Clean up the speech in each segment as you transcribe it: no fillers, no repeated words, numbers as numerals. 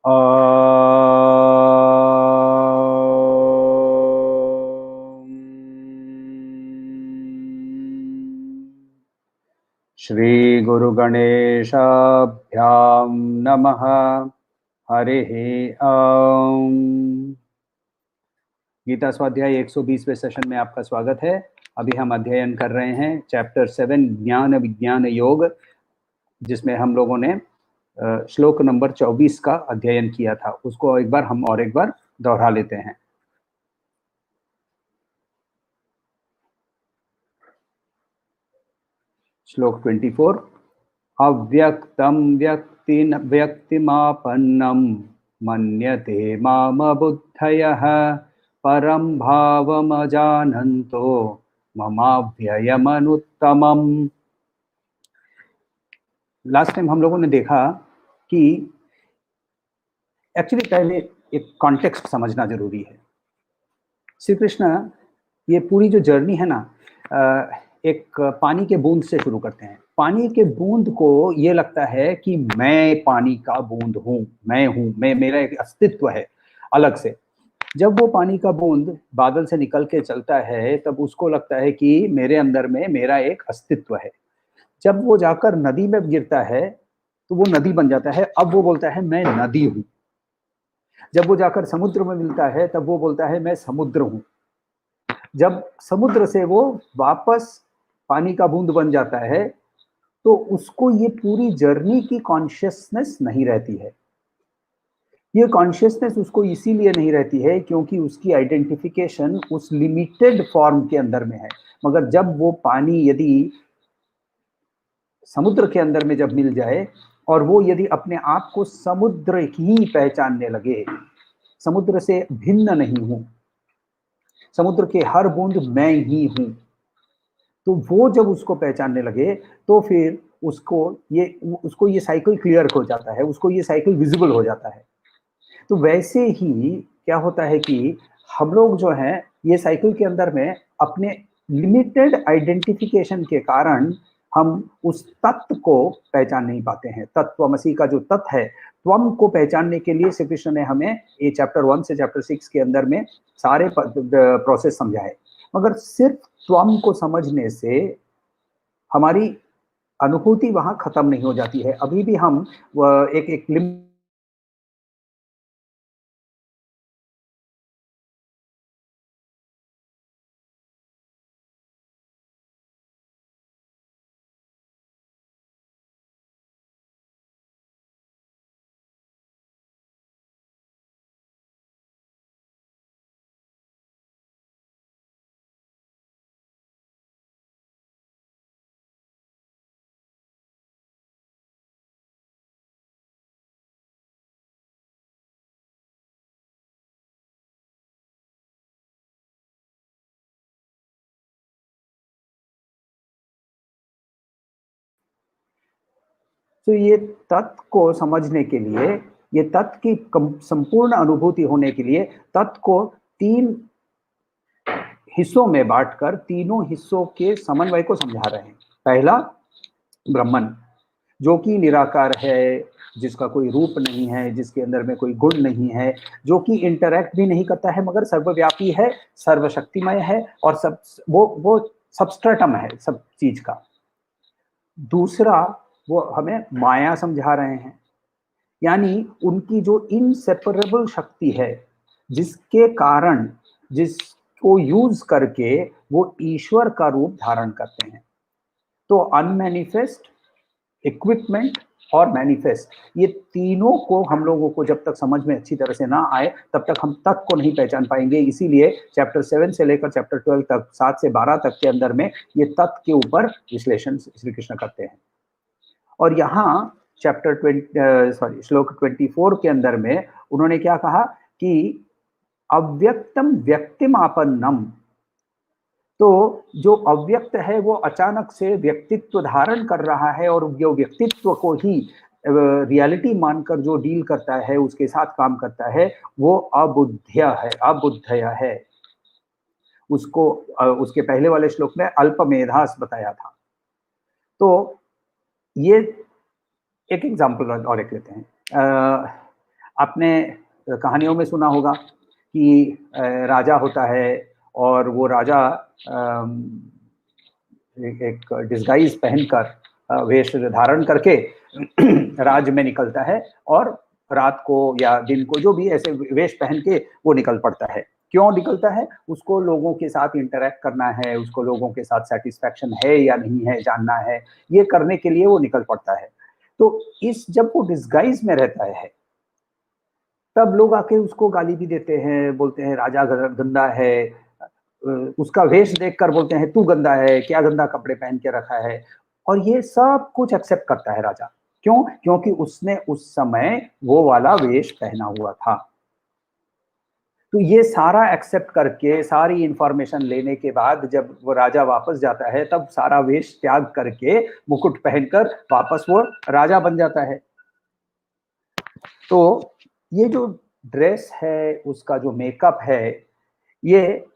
श्री गुरु गणेशाभ्याम नमः। हरिः ओम। गीता स्वाध्याय 120वें सेशन में आपका स्वागत है। अभी हम अध्ययन कर रहे हैं चैप्टर 7 ज्ञान विज्ञान योग, जिसमें हम लोगों ने श्लोक नंबर 24 का अध्ययन किया था। उसको एक बार दोहरा लेते हैं। श्लोक 24। अव्यक्तं व्यक्तिमापन्नं मन्यते मामबुद्धयः परं भावमजानन्तो ममाव्ययमनुत्तमम्। लास्ट टाइम हम लोगों ने देखा कि एक्चुअली पहले एक कॉन्टेक्स्ट समझना जरूरी है। श्री कृष्ण ये पूरी जो जर्नी है ना, एक पानी के बूंद से शुरू करते हैं। पानी के बूंद को ये लगता है कि मैं पानी का बूंद हूँ, मैं मेरा एक अस्तित्व है अलग से। जब वो पानी का बूंद बादल से निकल के चलता है तब उसको लगता है कि मेरे अंदर में मेरा एक अस्तित्व है। जब वो जाकर नदी में गिरता है तो वो नदी बन जाता है। अब वो बोलता है मैं नदी हूँ। जब वो जाकर समुद्र में मिलता है तब वो बोलता है मैं समुद्र हूँ। जब समुद्र से वो वापस पानी का बूंद बन जाता है तो उसको ये पूरी जर्नी की कॉन्शियसनेस नहीं रहती है। ये कॉन्शियसनेस उसको इसीलिए नहीं रहती है क्योंकि उसकी आइडेंटिफिकेशन उस लिमिटेड फॉर्म के अंदर में है। मगर जब वो पानी यदि समुद्र के अंदर में जब मिल जाए और वो यदि अपने आप को समुद्र ही पहचानने लगे, समुद्र से भिन्न नहीं हूं, समुद्र के हर बूंद मैं ही हूं, तो वो जब उसको पहचानने लगे तो फिर उसको ये साइकिल क्लियर हो जाता है, उसको ये साइकिल विजिबल हो जाता है। तो वैसे ही क्या होता है कि हम लोग जो हैं ये साइकिल के अंदर में अपने लिमिटेड आइडेंटिफिकेशन के कारण हम उस तत्व को पहचान नहीं पाते हैं। तत्वमसी का जो तत्व है, त्वम को पहचानने के लिए श्री कृष्ण ने हमें ये चैप्टर 1 से चैप्टर 6 के अंदर में सारे प्रोसेस समझाए। मगर सिर्फ त्वम को समझने से हमारी अनुभूति वहां खत्म नहीं हो जाती है। अभी भी हम एक तो ये तत्व को समझने के लिए, ये तत्व की संपूर्ण अनुभूति होने के लिए तत्व को 3 हिस्सों में बांटकर तीनों हिस्सों के समन्वय को समझा रहे हैं। पहला ब्रह्मन, जो कि निराकार है, जिसका कोई रूप नहीं है, जिसके अंदर में कोई गुण नहीं है, जो कि इंटरैक्ट भी नहीं करता है मगर सर्वव्यापी है, सर्वशक्तिमय है और सब वो सबस्ट्रेटम है सब चीज का। दूसरा वो हमें माया समझा रहे हैं, यानी उनकी जो इनसेपरेबल शक्ति है, जिसके कारण, जिसको यूज करके वो ईश्वर का रूप धारण करते हैं। तो अनमैनिफेस्ट, इक्विपमेंट और मैनिफेस्ट, ये तीनों को हम लोगों को जब तक समझ में अच्छी तरह से ना आए तब तक हम तत्व को नहीं पहचान पाएंगे। इसीलिए चैप्टर 7 से लेकर चैप्टर 12 तक, 7 से 12 तक के अंदर में ये तत्व के ऊपर विश्लेषण श्री कृष्ण करते हैं। और यहाँ श्लोक 24 के अंदर में उन्होंने क्या कहा कि अव्यक्तम व्यक्तिमापन्नम, तो जो अव्यक्त है वो अचानक से व्यक्तित्व धारण कर रहा है और जो व्यक्तित्व को ही रियलिटी मानकर जो डील करता है, उसके साथ काम करता है, वो अबुद्धय है। उसको उसके पहले वाले श्लोक में अल्पमेधास बताया था। तो ये एक एग्जाम्पल और एक लेते हैं। आपने कहानियों में सुना होगा कि राजा होता है और वो राजा एक डिस्गाइज पहनकर वेश धारण करके राज्य में निकलता है और रात को या दिन को जो भी ऐसे वेश पहन के वो निकल पड़ता है। क्यों निकलता है? उसको लोगों के साथ इंटरेक्ट करना है, उसको लोगों के साथ सेटिस्फैक्शन है या नहीं है जानना है, ये करने के लिए वो निकल पड़ता है। तो जब वो डिस्गाइज में रहता है तब लोग आके उसको गाली भी देते हैं, बोलते हैं राजा गंदा है, उसका वेश देखकर बोलते हैं तू गंदा है, क्या गंदा कपड़े पहन के रखा है। और ये सब कुछ एक्सेप्ट करता है राजा। क्यों? क्योंकि उसने उस समय वो वाला वेश पहना हुआ था। तो ये सारा एक्सेप्ट करके सारी इंफॉर्मेशन लेने के बाद जब वो राजा वापस जाता है तब सारा वेश त्याग करके मुकुट पहनकर वापस वो राजा बन जाता है। तो ये जो ड्रेस है, उसका जो मेकअप है, ये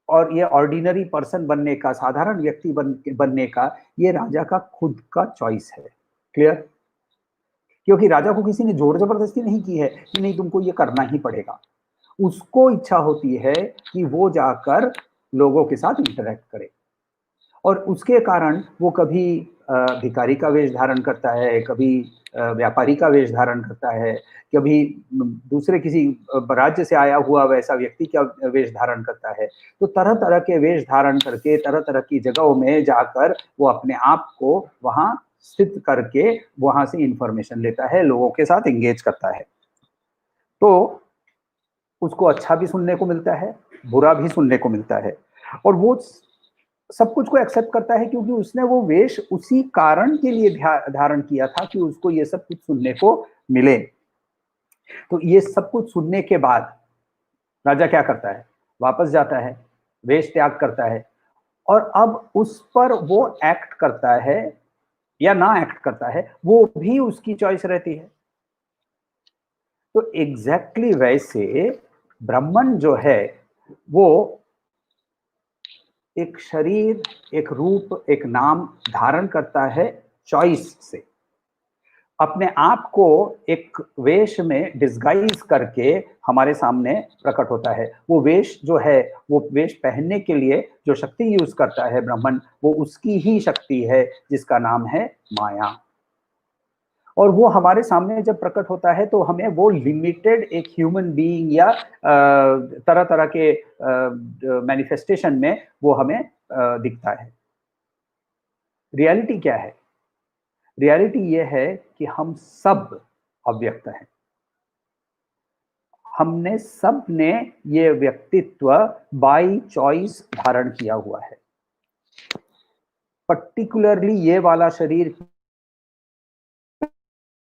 और ये ऑर्डिनरी पर्सन बनने का, साधारण व्यक्ति बनने का, ये राजा का खुद का चॉइस है। क्लियर? क्योंकि राजा को किसी ने जोर जबरदस्ती नहीं की है कि नहीं तुमको ये करना ही पड़ेगा। उसको इच्छा होती है कि वो जाकर लोगों के साथ इंटरेक्ट करे और उसके कारण वो कभी भिखारी का वेश धारण करता है, कभी व्यापारी का वेश धारण करता है, कभी दूसरे किसी राज्य से आया हुआ वैसा व्यक्ति का वेश धारण करता है। तो तरह तरह के वेश धारण करके तरह तरह की जगहों में जाकर वो अपने आप को वहां स्थित करके वहां से इंफॉर्मेशन लेता है, लोगों के साथ एंगेज करता है। तो उसको अच्छा भी सुनने को मिलता है, बुरा भी सुनने को मिलता है और वो सब कुछ को एक्सेप्ट करता है क्योंकि उसने वो वेश उसी कारण के लिए धारण किया था कि उसको ये सब कुछ सुनने को मिले। तो ये सब कुछ सुनने के बाद राजा क्या करता है? वापस जाता है, वेश त्याग करता है और अब उस पर वो एक्ट करता है या ना एक्ट करता है वो भी उसकी चॉइस रहती है। तो एग्जैक्टली वैसे ब्राह्मण जो है वो एक शरीर, एक रूप, एक नाम धारण करता है चॉइस से। अपने आप को एक वेश में डिस्गाइज करके हमारे सामने प्रकट होता है। वो वेश जो है, वो वेश पहनने के लिए जो शक्ति यूज करता है ब्राह्मण, वो उसकी ही शक्ति है जिसका नाम है माया। और वो हमारे सामने जब प्रकट होता है तो हमें वो लिमिटेड एक ह्यूमन बीइंग या तरह तरह के मैनिफेस्टेशन में वो हमें दिखता है। रियलिटी क्या है? रियलिटी ये है कि हम सब अव्यक्त हैं। हमने सब ने ये व्यक्तित्व बाय चॉइस धारण किया हुआ है। पर्टिकुलरली ये वाला शरीर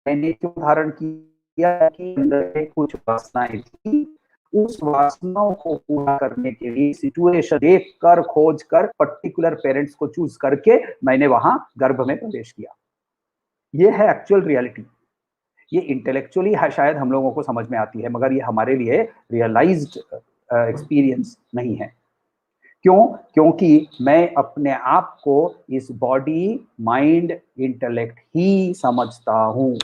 मैंने क्यों धारण किया कि अंदर में कुछ वासनाएं थी, उस वासनाओं को पूरा करने के लिए सिचुएशन देख कर, खोज कर, पर्टिकुलर पेरेंट्स को चूज करके मैंने वहां गर्भ में प्रवेश किया। ये है एक्चुअल रियलिटी। ये इंटेलेक्चुअली शायद हम लोगों को समझ में आती है मगर ये हमारे लिए रियलाइज्ड एक्सपीरियंस नहीं है। क्यों? क्योंकि मैं अपने आप को इस बॉडी, माइंड, इंटेलेक्ट ही समझता हूं।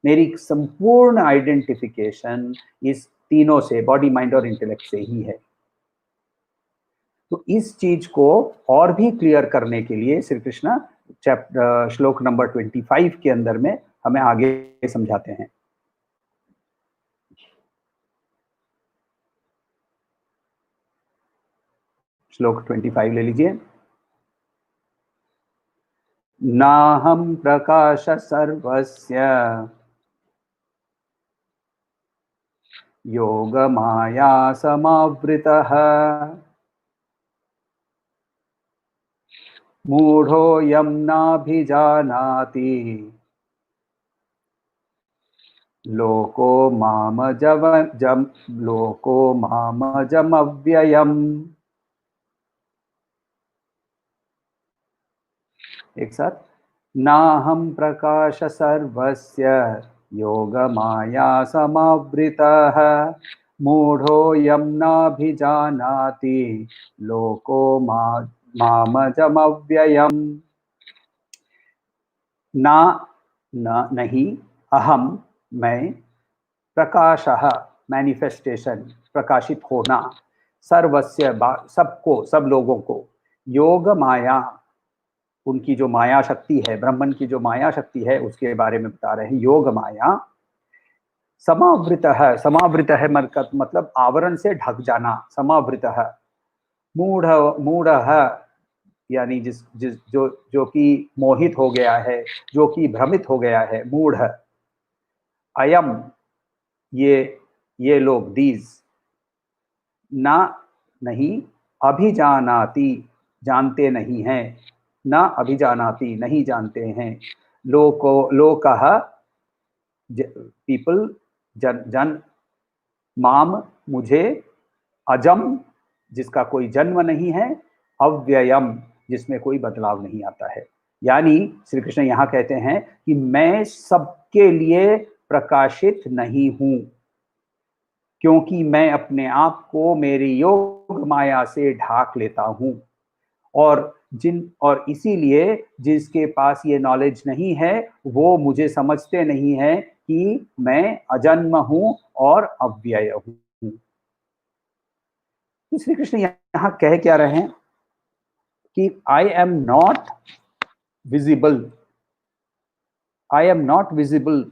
मेरी संपूर्ण आइडेंटिफिकेशन इस तीनों से, बॉडी, माइंड और इंटेलेक्ट से ही है। तो इस चीज को और भी क्लियर करने के लिए श्री कृष्ण श्लोक नंबर 25 के अंदर में हमें आगे समझाते हैं। श्लोक 25 ले लीजिए। नाहं प्रकाश सर्वस्य योगमाया समावृतः मूढ़ोऽयं नाभिजानाति लोको मामजमव्ययम्। एक साथ, नाहं प्रकाश सर्वस्य योगमाया समावृतः मूढ़ोऽयं नाभिजानाति लोको मामजमव्ययम्। ना, नहीं, अहम, मैं, प्रकाशः मैनिफेस्टेशन, प्रकाशित होना, सर्वस्य सबको, सब लोगों को, योग माया, उनकी जो माया शक्ति है, ब्रह्मन की जो माया शक्ति है उसके बारे में बता रहे हैं। योग माया समावृत है मतलब आवरण से ढक जाना, समावृत। मूढ़ मूढ़ यानी जिस जिस जो जो कि मोहित हो गया है, जो कि भ्रमित हो गया है, मूढ़। अयम, ये लोग, दीज, ना नहीं, अभिजानाति, जानते नहीं हैं, ना अभिजानाति, नहीं जानते हैं, लोकः, पीपल, जन, माम, मुझे, अजम, जिसका कोई जन्म नहीं है, अव्ययम, जिसमें कोई बदलाव नहीं आता है। यानी श्री कृष्ण यहाँ कहते हैं कि मैं सबके लिए प्रकाशित नहीं हूं, क्योंकि मैं अपने आप को मेरी योग माया से ढाक लेता हूं, और इसीलिए जिसके पास ये नॉलेज नहीं है वो मुझे समझते नहीं है कि मैं अजन्म हूं और अव्यय हूं। श्री कृष्ण यहां कह क्या रहे हैं कि I am not visible, I am not visible.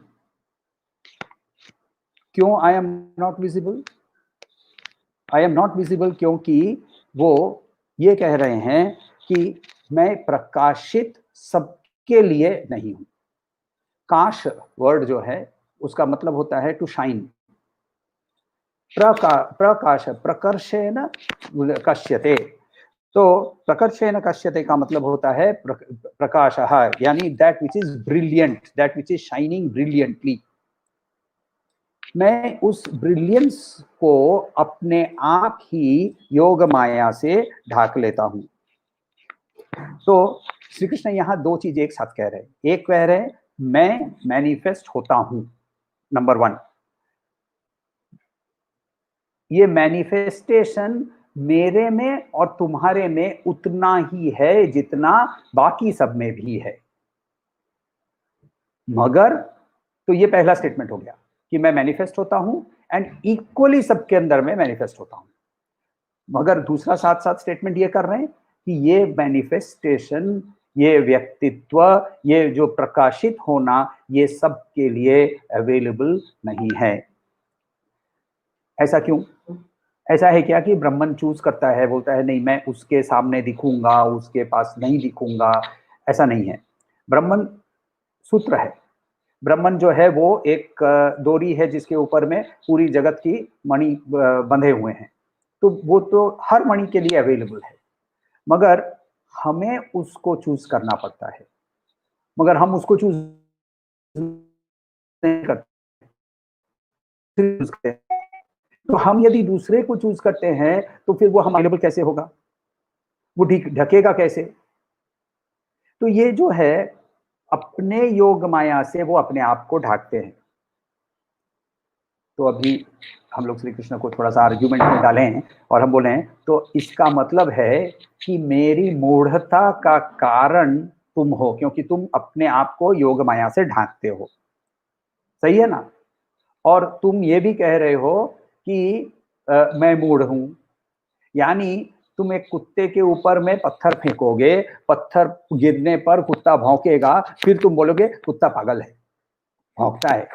क्यों I am not visible? I am not visible क्योंकि वो ये कह रहे हैं कि मैं प्रकाशित सबके लिए नहीं हूं। काश वर्ड जो है उसका मतलब होता है टू शाइन। प्रकाश, प्रकर्षेण कश्यते, तो प्रकर्षेण कश्यते का मतलब होता है प्रकाशः, यानी that which is brilliant, that which is shining brilliantly. मैं उस ब्रिलियंस को अपने आप ही योग माया से ढाक लेता हूं। तो श्री कृष्ण यहां दो चीज एक साथ कह रहे हैं। एक कह रहे हैं मैं मैनिफेस्ट होता हूं, नंबर 1। ये मैनिफेस्टेशन मेरे में और तुम्हारे में उतना ही है जितना बाकी सब में भी है। मगर, तो ये पहला स्टेटमेंट हो गया कि मैं मैनिफेस्ट होता हूं एंड इक्वली सबके अंदर में मैनिफेस्ट होता हूं। मगर दूसरा साथ साथ स्टेटमेंट ये कर रहे हैं कि ये मैनिफेस्टेशन, ये व्यक्तित्व, ये जो प्रकाशित होना, ये सबके लिए अवेलेबल नहीं है। ऐसा क्यों? ऐसा है क्या कि ब्राह्मण चूज करता है, बोलता है नहीं मैं उसके सामने दिखूंगा, उसके पास नहीं दिखूंगा? ऐसा नहीं है। ब्राह्मण सूत्र है। ब्राह्मण जो है वो एक डोरी है जिसके ऊपर में पूरी जगत की मणि बंधे हुए हैं, तो वो तो हर मणि के लिए अवेलेबल है। मगर हमें उसको चूज करना पड़ता है, मगर हम उसको चूज नहीं करते। तो हम यदि दूसरे को चूज करते हैं तो फिर वो हम अवेलेबल कैसे होगा, वो ढकेगा कैसे? तो ये जो है अपने योग माया से वो अपने आप को ढाकते हैं। तो अभी हम लोग श्री कृष्ण को थोड़ा सा आर्ग्यूमेंट में डाले हैं और हम बोले हैं तो इसका मतलब है कि मेरी मूढ़ता का कारण तुम हो, क्योंकि तुम अपने आप को योग माया से ढांकते हो। सही है ना? और तुम ये भी कह रहे हो कि मैं मूढ़ हूं, यानी तुम एक कुत्ते के ऊपर में पत्थर फेंकोगे, पत्थर गिरने पर कुत्ता भौंकेगा, फिर तुम बोलोगे कुत्ता पागल है, भौंकता है,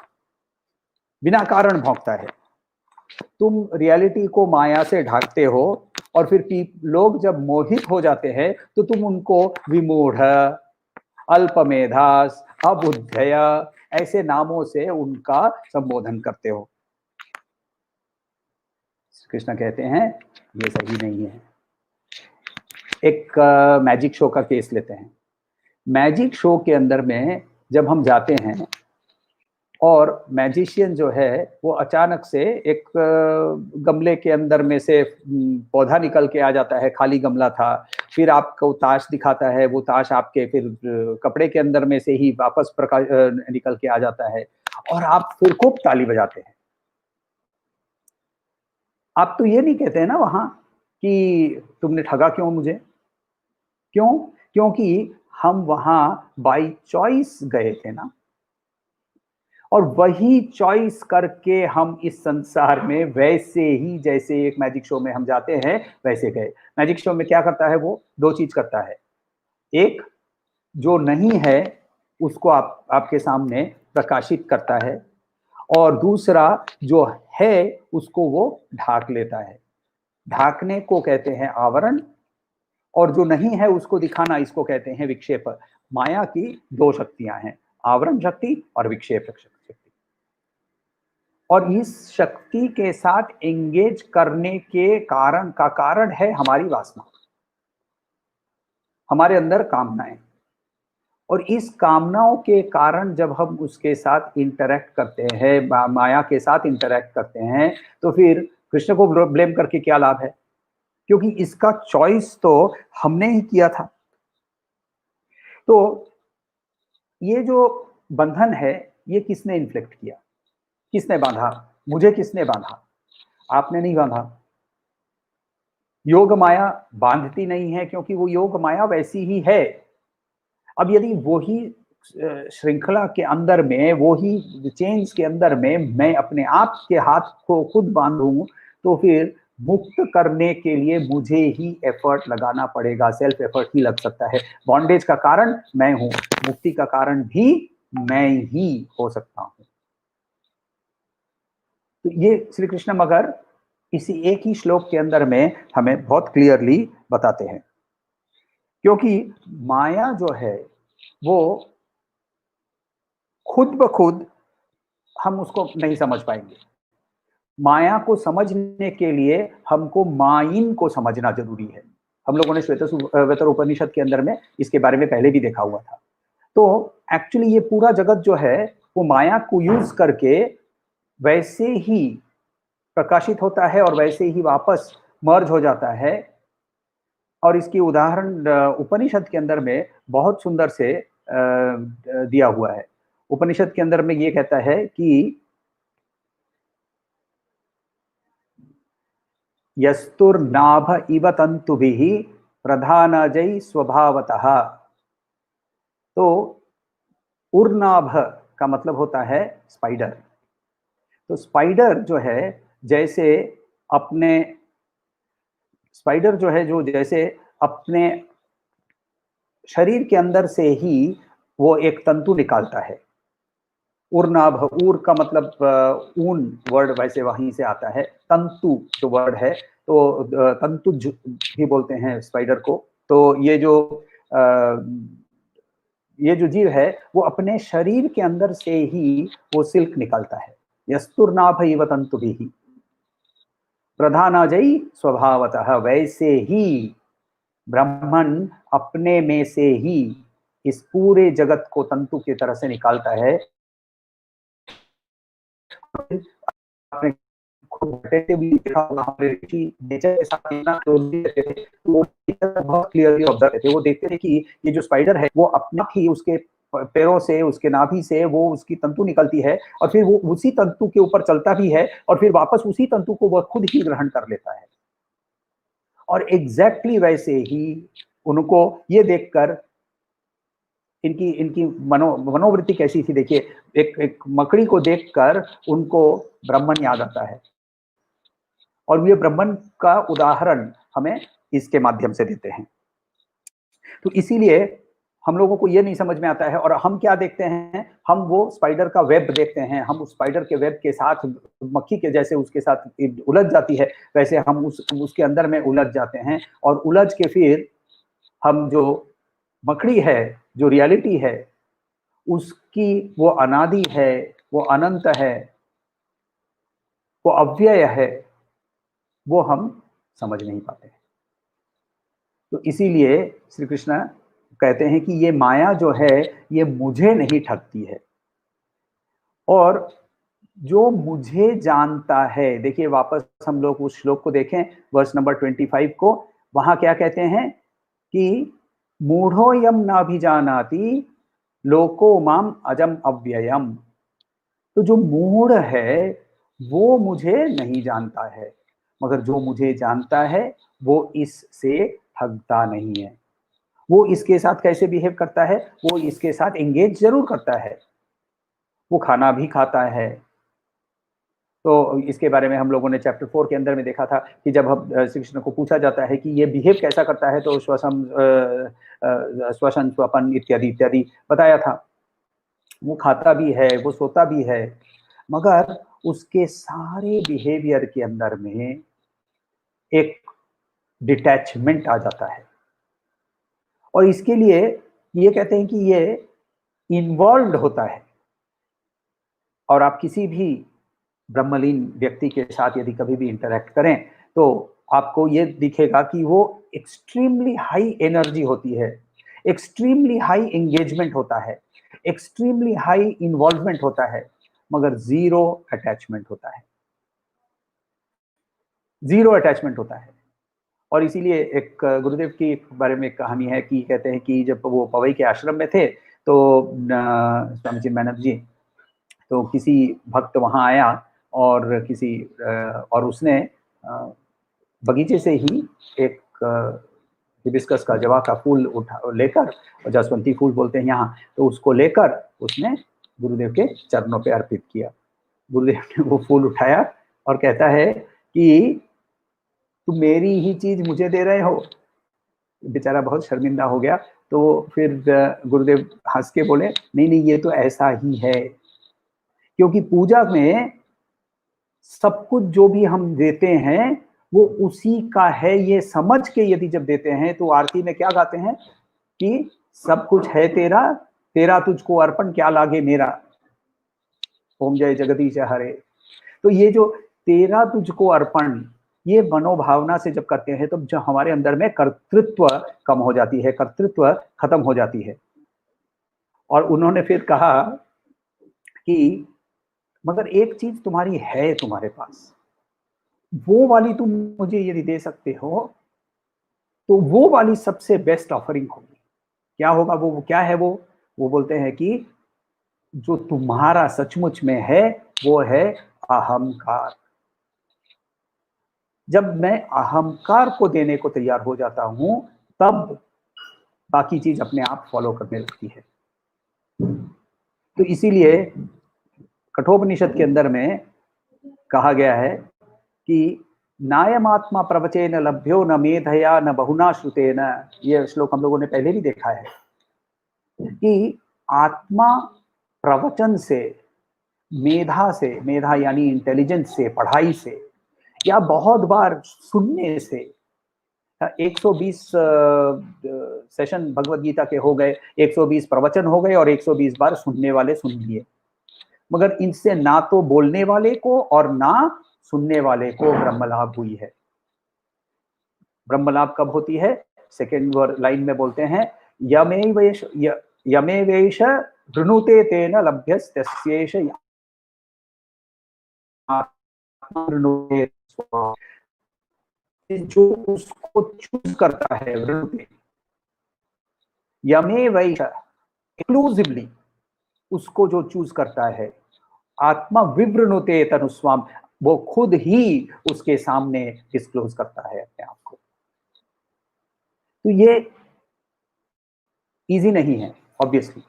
बिना कारण भौंकता है। तुम रियलिटी को माया से ढाकते हो और फिर लोग जब मोहित हो जाते हैं तो तुम उनको विमूढ़, अल्पमेधास, अबुद्धय ऐसे नामों से उनका संबोधन करते हो। कृष्ण कहते हैं ये सही नहीं है। एक मैजिक शो का केस लेते हैं। मैजिक शो के अंदर में जब हम जाते हैं और मैजिशियन जो है वो अचानक से एक गमले के अंदर में से पौधा निकल के आ जाता है, खाली गमला था, फिर आपको ताश दिखाता है, वो ताश आपके फिर कपड़े के अंदर में से ही वापस निकल के आ जाता है और आप फिर खूब ताली बजाते हैं। आप तो ये नहीं कहते हैं ना वहां कि तुमने ठगा क्यों मुझे? क्यों? क्योंकि हम वहां बाय चॉइस गए थे ना। और वही चॉइस करके हम इस संसार में वैसे ही, जैसे एक मैजिक शो में हम जाते हैं वैसे गए। मैजिक शो में क्या करता है, वो दो चीज करता है। एक, जो नहीं है उसको आपके सामने प्रकाशित करता है, और दूसरा जो है उसको वो ढाक लेता है। ढाकने को कहते हैं आवरण, और जो नहीं है उसको दिखाना, इसको कहते हैं विक्षेप। माया की दो शक्तियां हैं, आवरण शक्ति और विक्षेप शक्ति। और इस शक्ति के साथ एंगेज करने के कारण है हमारी वासना, हमारे अंदर कामनाएं। और इस कामनाओं के कारण जब हम उसके साथ इंटरेक्ट करते हैं, माया के साथ इंटरेक्ट करते हैं, तो फिर कृष्ण को ब्लेम करके क्या लाभ है, क्योंकि इसका चॉइस तो हमने ही किया था। तो ये जो बंधन है, ये किसने इन्फ्लिक्ट किया, किसने बांधा? मुझे किसने बांधा? आपने नहीं बांधा। योग माया बांधती नहीं है, क्योंकि वो योग माया वैसी ही है। अब यदि वही श्रृंखला के अंदर में, वही चेन्स के अंदर में मैं अपने आप के हाथ को खुद बांधूं, तो फिर मुक्त करने के लिए मुझे ही एफर्ट लगाना पड़ेगा, सेल्फ एफर्ट ही लग सकता है। बॉन्डेज का कारण मैं हूं, मुक्ति का कारण भी मैं ही हो सकता हूं। तो ये श्री कृष्ण मगर इसी एक ही श्लोक के अंदर में हमें बहुत क्लियरली बताते हैं। क्योंकि माया जो है वो खुद ब खुद हम उसको नहीं समझ पाएंगे। माया को समझने के लिए हमको माइन को समझना जरूरी है। हम लोगों ने श्वेतर उपनिषद के अंदर में इसके बारे में पहले भी देखा हुआ था। तो एक्चुअली ये पूरा जगत जो है वो माया को यूज करके वैसे ही प्रकाशित होता है और वैसे ही वापस मर्ज हो जाता है। और इसकी उदाहरण उपनिषद के अंदर में बहुत सुंदर से दिया हुआ है। उपनिषद के अंदर में ये कहता है कि यस्तुर्नाभ इव तंतुभिः प्रधानजै स्वभावतः। तो उर्नाभ का मतलब होता है स्पाइडर। तो स्पाइडर जो है जैसे अपने स्पाइडर जो है जो जैसे अपने शरीर के अंदर से ही वो एक तंतु निकालता है। उर्नाभ, उर का मतलब ऊन वर्ड वैसे वहीं से आता है। तंतु जो वर्ड है तो तंतुज भी बोलते हैं स्पाइडर को। तो ये जो जीव है वो अपने शरीर के अंदर से ही वो सिल्क निकालता है। यस्तुर्नाभ इव तंतुभिः प्रधानजै स्वभावतः। वैसे ही ब्राह्मण अपने में से ही इस पूरे जगत को तंतु की तरह से निकालता है। आपने खुद बैठे भी देखा होगा, हमारे ऋषि नेचर के साथ इतना क्लोजली रहते थे, तो वो बहुत क्लियरली ऑब्जर्व करते थे। वो देखते थे कि ये जो स्पाइडर है वो अपना ही उसके पैरों से, उसके नाभि से वो उसकी तंतु निकलती है, और फिर वो उसी तंतु के ऊपर चलता भी है, और फिर वापस उसी तंतु को वह खुद ही ग्रहण कर लेता है। और एग्जैक्टली वैसे ही उनको ये देखकर इनकी इनकी मनोवृत्ति कैसी थी, देखिए। एक मकड़ी को देखकर उनको ब्राह्मण याद आता है, और ये ब्राह्मण का उदाहरण हमें इसके माध्यम से देते हैं। तो इसीलिए हम लोगों को ये नहीं समझ में आता है, और हम क्या देखते हैं, हम वो स्पाइडर का वेब देखते हैं। हम उस स्पाइडर के वेब के साथ, मक्खी के जैसे उसके साथ उलझ जाती है, वैसे हम उसके अंदर में उलझ जाते हैं। और उलझ के फिर हम जो मकड़ी है, जो रियलिटी है, उसकी वो अनादि है, वो अनंत है, वो अव्यय है, वो हम समझ नहीं पाते। तो इसीलिए श्री कृष्ण कहते हैं कि ये माया जो है ये मुझे नहीं ठगती है। और जो मुझे जानता है, देखिए वापस हम लोग उस श्लोक को देखें, वर्स नंबर 25 को। वहां क्या कहते हैं कि मूढ़ो यम नाभिजानाति लोको माम अजम अव्ययम। तो जो मूढ़ है वो मुझे नहीं जानता है, मगर जो मुझे जानता है वो इससे ठगता नहीं है। वो इसके साथ कैसे बिहेव करता है, वो इसके साथ एंगेज जरूर करता है, वो खाना भी खाता है। तो इसके बारे में हम लोगों ने चैप्टर 4 के अंदर में देखा था कि जब हम श्री कृष्ण को पूछा जाता है कि ये बिहेव कैसा करता है, तो श्वसन स्वपन इत्यादि इत्यादि बताया था। वो खाता भी है, वो सोता भी है, मगर उसके सारे बिहेवियर के अंदर में एक डिटैचमेंट आ जाता है। और इसके लिए ये कहते हैं कि ये इन्वॉल्व्ड होता है। और आप किसी भी ब्रह्मलीन व्यक्ति के साथ यदि कभी भी इंटरेक्ट करें तो आपको ये दिखेगा कि वो एक्सट्रीमली हाई एनर्जी होती है, एक्सट्रीमली हाई एंगेजमेंट होता है, एक्सट्रीमली हाई इन्वॉल्वमेंट होता है, मगर जीरो अटैचमेंट होता है, जीरो अटैचमेंट होता है। और इसीलिए एक गुरुदेव की बारे में एक कहानी है कि कहते हैं कि जब वो पवई के आश्रम में थे तो स्वामी चिन्मयानंद जी, तो किसी भक्त वहां आया और और उसने बगीचे से ही एक हिबिस्कस का जवा का फूल उठा लेकर, और जसवंती फूल बोलते हैं यहाँ, तो उसको लेकर उसने गुरुदेव के चरणों पे अर्पित किया। गुरुदेव ने वो फूल उठाया और कहता है कि तुम मेरी ही चीज मुझे दे रहे हो। बेचारा बहुत शर्मिंदा हो गया। तो फिर गुरुदेव हंस के बोले, नहीं नहीं, ये तो ऐसा ही है, क्योंकि पूजा में सब कुछ जो भी हम देते हैं वो उसी का है, ये समझ के यदि जब देते हैं तो आरती में क्या गाते हैं कि सब कुछ है तेरा, तेरा तुझको अर्पण क्या लागे मेरा, ओम जय जगदीश हरे। तो ये जो तेरा तुझको अर्पण, ये मनोभावना से जब करते हैं तो जब हमारे अंदर में कर्तृत्व कम हो जाती है, कर्तृत्व खत्म हो जाती है। और उन्होंने फिर कहा कि मगर एक चीज तुम्हारी है तुम्हारे पास, वो वाली तुम मुझे यदि दे सकते हो तो वो वाली सबसे बेस्ट ऑफरिंग होगी। क्या होगा वो क्या है वो बोलते हैं कि जो तुम्हारा सचमुच में है वो है अहंकार। जब मैं अहंकार को देने को तैयार हो जाता हूं तब बाकी चीज अपने आप फॉलो करने लगती है। तो इसीलिए कठोपनिषद के अंदर में कहा गया है कि नायमात्मा प्रवचेन लभ्यो न मेधया न बहुना श्रुतेन, ये श्लोक हम लोगों ने पहले भी देखा है कि आत्मा प्रवचन से, मेधा से, मेधा यानी इंटेलिजेंस से, पढ़ाई से, या बहुत बार सुनने से, 120 सेशन भगवत गीता के हो गए, 120 प्रवचन हो गए और 120 बार सुनने वाले सुन लिए, मगर इनसे ना तो बोलने वाले को और ना सुनने वाले को ब्रह्मलाभ हुई है। ब्रह्मलाभ कब होती है? सेकेंड लाइन में बोलते हैं यमे वेश वृणुते तेन लभ्यस्तस्येष जो उसको चूज करता है, वृणुते यमे वैश, एक्सक्लूसिवली उसको जो चूज करता है, आत्मा विवृणुते तनुस्वाम, वो खुद ही उसके सामने डिस्क्लोज करता है अपने आप को। तो ये इजी नहीं है ऑब्वियसली।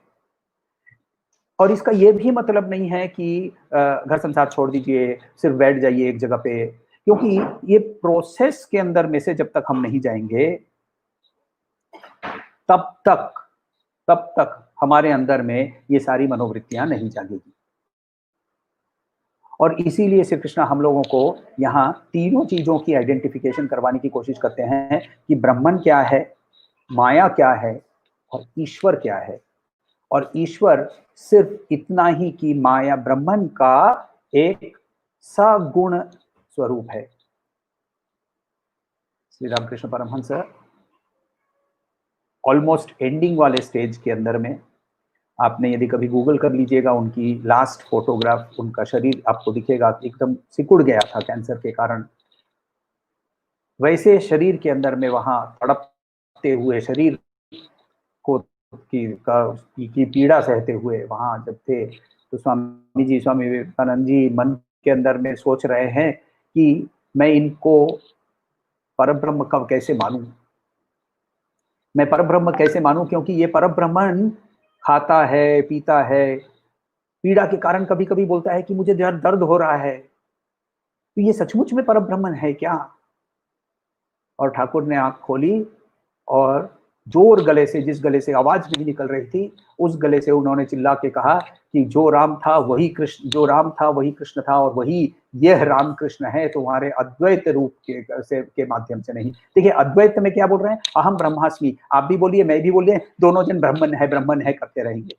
और इसका ये भी मतलब नहीं है कि घर संसार छोड़ दीजिए, सिर्फ बैठ जाइए एक जगह पे, क्योंकि ये प्रोसेस के अंदर में से जब तक हम नहीं जाएंगे तब तक हमारे अंदर में ये सारी मनोवृत्तियां नहीं जागेगी। और इसीलिए श्री कृष्ण हम लोगों को यहाँ तीनों चीजों की आइडेंटिफिकेशन करवाने की कोशिश करते हैं कि ब्रह्मन क्या है, माया क्या है और ईश्वर क्या है। और ईश्वर सिर्फ इतना ही कि माया ब्रह्मन का एक सगुण स्वरूप है। श्री रामकृष्ण परमहंस ऑलमोस्ट एंडिंग वाले स्टेज के अंदर में, आपने यदि कभी गूगल कर लीजिएगा उनकी लास्ट फोटोग्राफ, उनका शरीर आपको दिखेगा एकदम सिकुड़ गया था कैंसर के कारण। वैसे शरीर के अंदर में वहां तड़पते हुए शरीर को की पीड़ा सहते हुए वहां जब थे, तो स्वामी विवेकानंद जी मन के अंदर में सोच रहे हैं कि मैं इनको परब्रह्म कब कैसे मानूं, मैं परब्रह्म कैसे मानूं, क्योंकि ये परब्रह्मन खाता है, पीता है, पीड़ा के कारण कभी कभी बोलता है कि मुझे दर्द हो रहा है, तो ये सचमुच में परब्रह्मन है क्या? और ठाकुर ने आंख खोली और जोर गले से, जिस गले से आवाज नहीं निकल रही थी, उस गले से उन्होंने चिल्ला के कहा कि जो राम था वही कृष्ण, जो राम था वही कृष्ण था, और वही यह राम कृष्ण है, तुम्हारे अद्वैत रूप के माध्यम से नहीं। देखिए अद्वैत में क्या बोल रहे हैं, अहम ब्रह्मास्मि, आप भी बोलिए मैं भी बोलिए, दोनों जन ब्राह्मण है करते रहेंगे।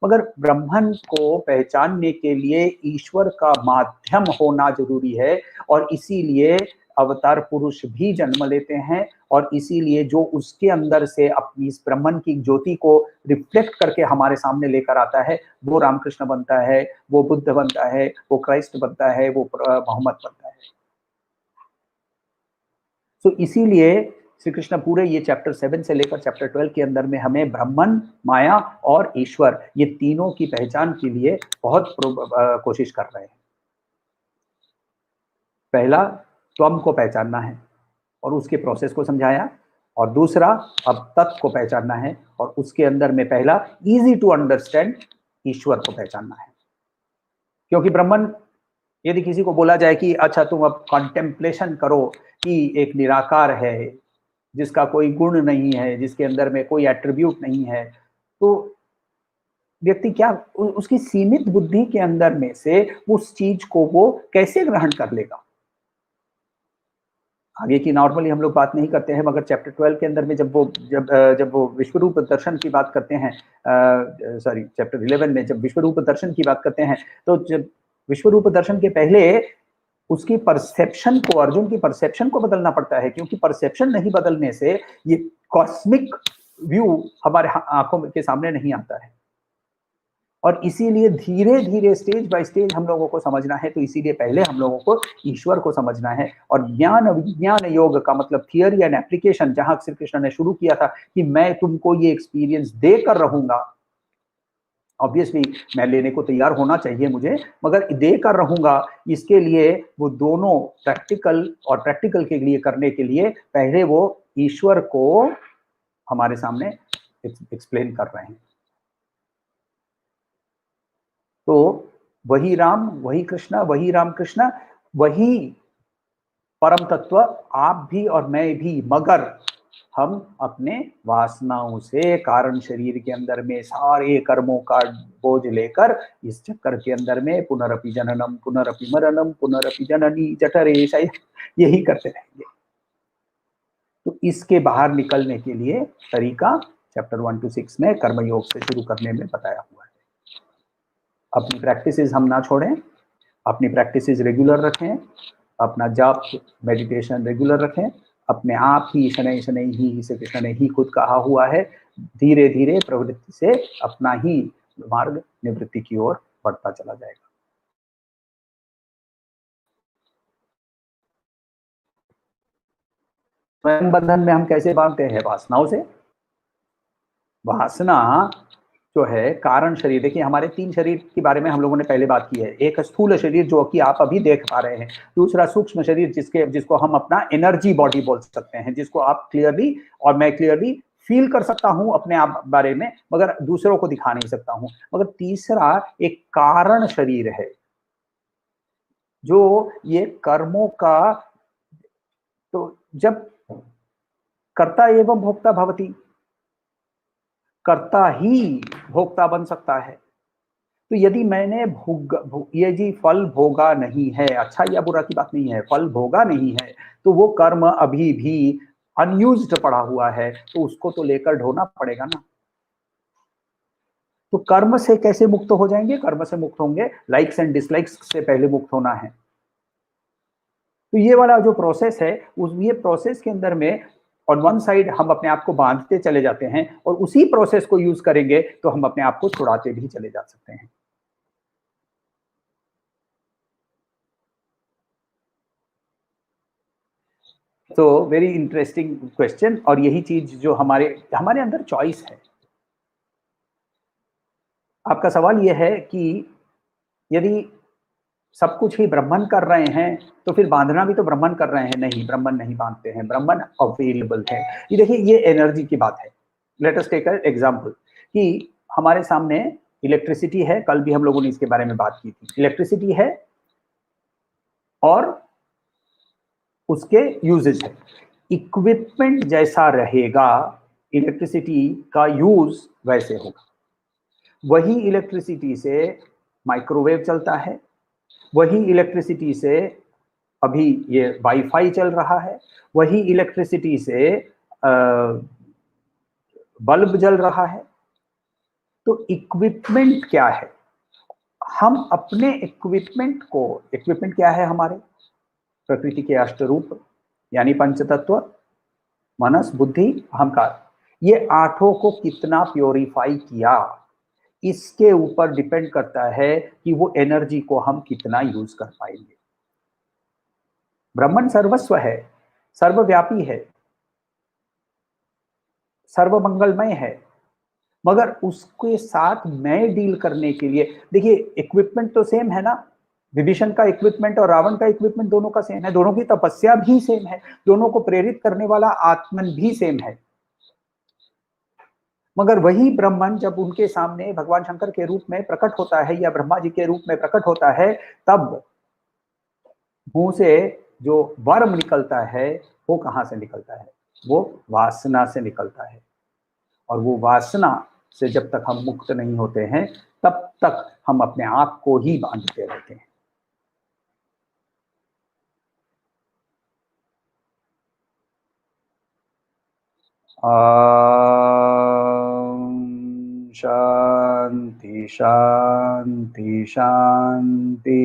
मगर ब्रह्मन को पहचानने के लिए ईश्वर का माध्यम होना जरूरी है, और इसीलिए अवतार पुरुष भी जन्म लेते हैं, और इसीलिए जो उसके अंदर से अपनी इस ब्रह्मन की ज्योति को रिफ्लेक्ट करके हमारे सामने लेकर आता है, वो रामकृष्ण बनता है, वो बुद्ध बनता है, वो क्राइस्ट बनता है, वो मोहम्मद बनता है। तो इसीलिए श्री कृष्ण पूरे ये चैप्टर 7 से लेकर चैप्टर 12 के अंदर में हमें ब्रह्मन, माया और ईश्वर, ये तीनों की पहचान के लिए बहुत कोशिश कर रहे हैं। पहला त्वम को पहचानना है और उसके प्रोसेस को समझाया, और दूसरा अब तत्व को पहचानना है, और उसके अंदर में पहला इजी टू अंडरस्टैंड ईश्वर को पहचानना है। क्योंकि ब्रह्मन, यदि किसी को बोला जाए कि अच्छा तुम अब कॉन्टेम्पलेशन करो कि एक निराकार है जिसका कोई गुण नहीं है, जिसके अंदर में कोई एट्रीब्यूट नहीं है, तो व्यक्ति क्या उसकी सीमित बुद्धि के अंदर में से उस चीज को वो कैसे ग्रहण कर लेगा? आगे की नॉर्मली हम लोग बात नहीं करते हैं, मगर चैप्टर 12 के अंदर में जब वो विश्वरूप दर्शन की बात करते हैं, सॉरी चैप्टर 11 में जब विश्वरूप दर्शन की बात करते हैं, तो जब विश्वरूप दर्शन के पहले उसकी परसेप्शन को, अर्जुन की परसेप्शन को बदलना पड़ता है, क्योंकि परसेप्शन नहीं बदलने से ये कॉस्मिक व्यू हमारे आंखों के सामने नहीं आता है। और इसीलिए धीरे धीरे स्टेज बाय स्टेज हम लोगों को समझना है, तो इसीलिए पहले हम लोगों को ईश्वर को समझना है। और ज्ञान विज्ञान योग का मतलब थियरी एंड एप्लीकेशन, जहां श्री कृष्ण ने शुरू किया था कि मैं तुमको ये एक्सपीरियंस देकर रहूंगा, ऑब्वियसली मैं लेने को तैयार होना चाहिए मुझे, मगर देकर रहूंगा, इसके लिए वो दोनों प्रैक्टिकल और प्रैक्टिकल के लिए करने के लिए पहले वो ईश्वर को हमारे सामने एक्सप्लेन कर रहे हैं। तो वही राम, वही कृष्ण, वही राम कृष्ण, वही परम तत्व आप भी और मैं भी, मगर हम अपने वासनाओं से कारण शरीर के अंदर में सारे कर्मों का बोझ लेकर इस चक्कर के अंदर में पुनरपि जननम पुनरपि मरणम पुनरपि जननी जठरे, यही करते रहेंगे। तो इसके बाहर निकलने के लिए तरीका चैप्टर 1 to 6 में कर्मयोग से शुरू करने में बताया हुआ है। अपनी प्रैक्टिसेस हम ना छोड़ें, अपनी प्रैक्टिसेस रेगुलर रखें, अपना जाप मेडिटेशन रेगुलर रखें, अपने आप ही शनै शनै ही श्री कृष्ण ने ही खुद कहा हुआ है, धीरे धीरे प्रवृत्ति से अपना ही मार्ग निवृत्ति की ओर बढ़ता चला जाएगा। स्वयं बंधन में हम कैसे बांधते हैं? वासनाओं से। वासना जो है कारण शरीर, देखिए हमारे 3 शरीर के बारे में हम लोगों ने पहले बात की है। एक स्थूल शरीर जो कि आप अभी देख पा रहे हैं, दूसरा सूक्ष्म शरीर जिसको हम अपना एनर्जी बॉडी बोल सकते हैं, जिसको आप क्लियरली और मैं क्लियरली फील कर सकता हूं अपने आप बारे में, मगर दूसरों को दिखा नहीं सकता हूं। मगर तीसरा एक कारण शरीर है, जो ये कर्मों का, तो जब कर्ता एवं भोक्ता भवति, कर्ता ही भोक्ता बन सकता है। तो यदि मैंने ये जी फल भोगा नहीं है, अच्छा या बुरा की बात नहीं है, फल भोगा नहीं है, तो वो कर्म अभी भी अनयूज्ड पड़ा हुआ है, तो उसको तो लेकर ढोना पड़ेगा ना। तो कर्म से कैसे मुक्त हो जाएंगे? कर्म से मुक्त होंगे लाइक्स एंड डिसलाइक्स से पहले मुक्त होना है। तो ये वाला जो प्रोसेस है, ये प्रोसेस के अंदर में ऑन वन साइड हम अपने आप को बांधते चले जाते हैं, और उसी प्रोसेस को यूज करेंगे तो हम अपने आप को छुड़ाते भी चले जा सकते हैं। तो वेरी इंटरेस्टिंग क्वेश्चन, और यही चीज जो हमारे हमारे अंदर चॉइस है। आपका सवाल यह है कि यदि सब कुछ ही ब्राह्मण कर रहे हैं तो फिर बांधना भी तो ब्राह्मण कर रहे हैं। नहीं, ब्राह्मण नहीं बांधते हैं, ब्राह्मण अवेलेबल है। ये देखिए, ये एनर्जी की बात है। Let us take an example कि हमारे सामने इलेक्ट्रिसिटी है, कल भी हम लोगों ने इसके बारे में बात की थी, इलेक्ट्रिसिटी है और उसके यूजेस है। इक्विपमेंट जैसा रहेगा, इलेक्ट्रिसिटी का यूज वैसे होगा। वही इलेक्ट्रिसिटी से माइक्रोवेव चलता है, वही इलेक्ट्रिसिटी से अभी ये वाईफाई चल रहा है, वही इलेक्ट्रिसिटी से बल्ब जल रहा है। तो इक्विपमेंट क्या है? हम अपने इक्विपमेंट क्या है हमारे? प्रकृति के अष्टरूप यानी पंचतत्व, मनस, बुद्धि, अहंकार, ये आठों को कितना प्योरीफाई किया, इसके ऊपर डिपेंड करता है कि वो एनर्जी को हम कितना यूज कर पाएंगे। ब्रह्मन सर्वस्व है, सर्वव्यापी है, सर्वमंगलमय है, मगर उसके साथ मैं डील करने के लिए, देखिए इक्विपमेंट तो सेम है ना, विभीषण का इक्विपमेंट और रावण का इक्विपमेंट दोनों का सेम है, दोनों की तपस्या भी सेम है, दोनों को प्रेरित करने वाला आत्मन भी सेम है। मगर वही ब्रह्मन जब उनके सामने भगवान शंकर के रूप में प्रकट होता है या ब्रह्मा जी के रूप में प्रकट होता है, तब मुंह से जो वर्म निकलता है वो कहां से निकलता है? वो वासना से निकलता है। और वो वासना से जब तक हम मुक्त नहीं होते हैं, तब तक हम अपने आप को ही बांधते रहते हैं। शांति शांति शांति।